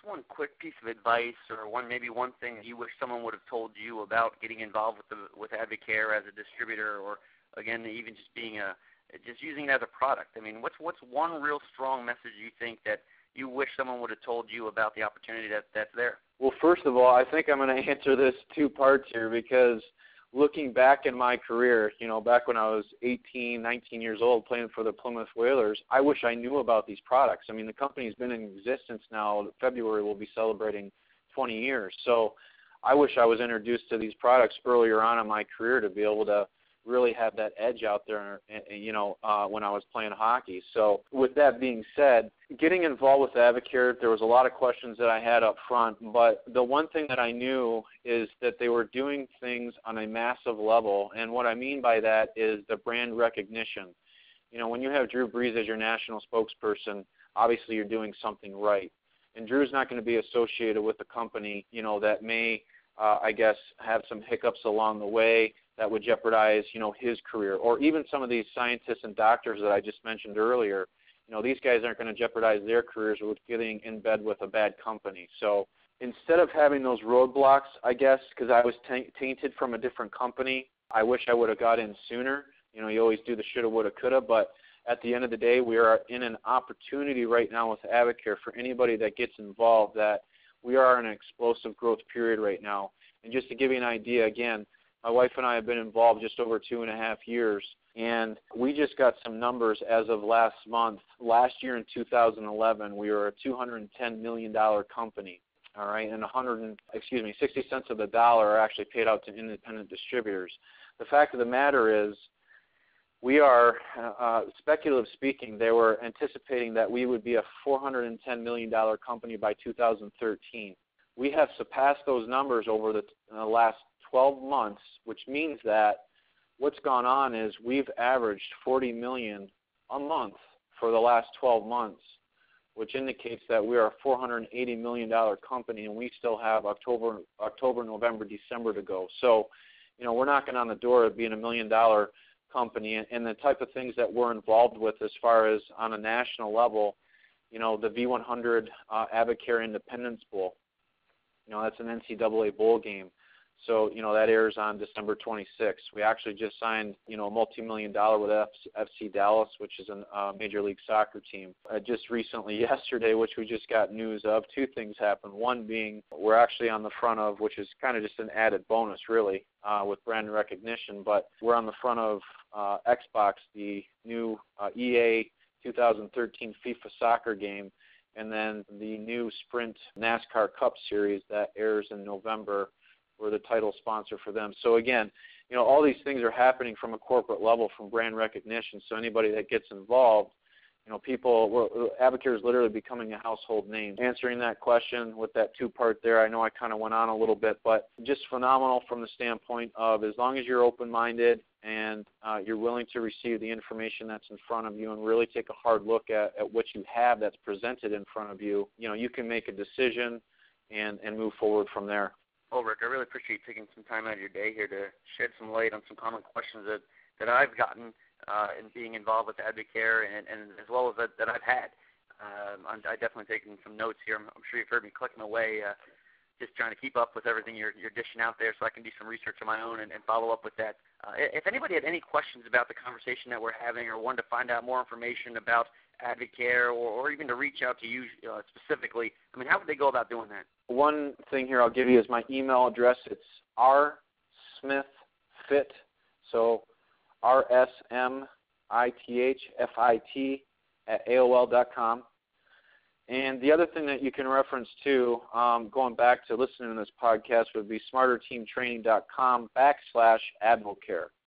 one quick piece of advice, or maybe one thing that you wish someone would have told you about getting involved with Advocare as a distributor, or again, even just just using it as a product? I mean, what's one real strong message you think that you wish someone would have told you about the opportunity that's there? Well, first of all, I think I'm going to answer this two parts here, because looking back in my career, back when I was 18, 19 years old playing for the Plymouth Whalers, I wish I knew about these products. I mean, the company's been in existence now. February we'll be celebrating 20 years. So I wish I was introduced to these products earlier on in my career to be able to really have that edge out there, when I was playing hockey. So with that being said, getting involved with Advocare, there was a lot of questions that I had up front, but the one thing that I knew is that they were doing things on a massive level, and what I mean by that is the brand recognition. When you have Drew Brees as your national spokesperson, obviously you're doing something right. And Drew's not going to be associated with a company, that may, have some hiccups along the way that would jeopardize, his career, or even some of these scientists and doctors that I just mentioned earlier. These guys aren't going to jeopardize their careers with getting in bed with a bad company. So instead of having those roadblocks, because I was tainted from a different company, I wish I would have got in sooner. You always do the shoulda, woulda, coulda, but at the end of the day, we are in an opportunity right now with Advocare for anybody that gets involved that we are in an explosive growth period right now. And just to give you an idea, again, my wife and I have been involved just over 2.5 years, and we just got some numbers as of last month. Last year in 2011, we were a $210 million company, all right, and 60 cents of the dollar are actually paid out to independent distributors. The fact of the matter is, we are, speculative speaking, they were anticipating that we would be a $410 million company by 2013. We have surpassed those numbers over the last 12 months, which means that what's gone on is we've averaged $40 million a month for the last 12 months, which indicates that we are a $480 million company, and we still have October, November, December to go. So, we're knocking on the door of being $1 million company, and the type of things that we're involved with as far as on a national level, the V100 Advocare Independence Bowl. That's an NCAA bowl game. So, that airs on December 26th. We actually just signed, a multi-million-dollar with FC Dallas, which is a Major League Soccer team. Just recently, yesterday, which we just got news of, two things happened. One being we're actually on the front of, which is kind of just an added bonus, really, with brand recognition, but we're on the front of Xbox, the new EA 2013 FIFA soccer game, and then the new Sprint NASCAR Cup Series that airs in November. We're the title sponsor for them. So again, all these things are happening from a corporate level, from brand recognition. So anybody that gets involved, Advocare is literally becoming a household name. Answering that question with that two-part there, I know I kind of went on a little bit, but just phenomenal from the standpoint of as long as you're open-minded and you're willing to receive the information that's in front of you and really take a hard look at what you have that's presented in front of you, you can make a decision and move forward from there. Well, Rick, I really appreciate you taking some time out of your day here to shed some light on some common questions that I've gotten in being involved with Advocare and as well as that I've had. I definitely taken some notes here. I'm sure you've heard me clicking away, just trying to keep up with everything you're dishing out there so I can do some research of my own and follow up with that. If anybody had any questions about the conversation that we're having or wanted to find out more information about Advocare or even to reach out to you specifically, how would they go about doing that? One thing here I'll give you is my email address. It's rsmithfit, so rsmithfit @AOL.com. And the other thing that you can reference to, going back to listening to this podcast, would be smarterteamtraining.com /Advocare.